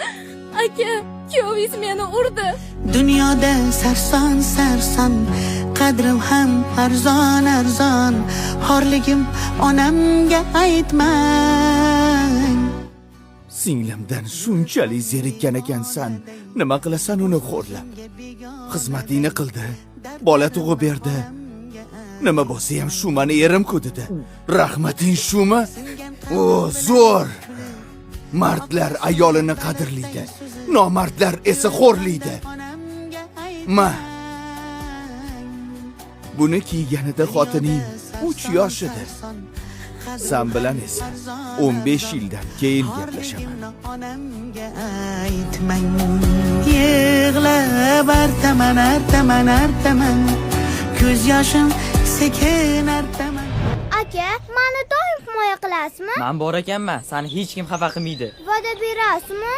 Aka, kuyovingiz meni urdi. Dunyoda sarson sarson, qadrim ham arzon arzon. Xorligim onamga aytmang. Singlimdan shunchalik zerikkan ekansan, nima qilasan uni xo'rlab? Xizmatingni qildi, bola tug'ib berdi. Nima bo'lsa ham shu meni erim-ku dedi. Rahmating shumi? O, zo'r. Mardlar ayolini qadrlaydi, nomardlar esa xo'rlaydi. Ma. Buni kiyganida xotining 3 yosh edi. Sen bilan esa 15 yildan keyin gaplashaman. Onamga aytmang. Yig'lab artaman, artaman, artaman. Ko'z yoshim sekin artaman. Aka, meni doim himoya qilasizmi? Men bor ekanman, seni hech kim xafa qilmaydi. Va'da berasizmi?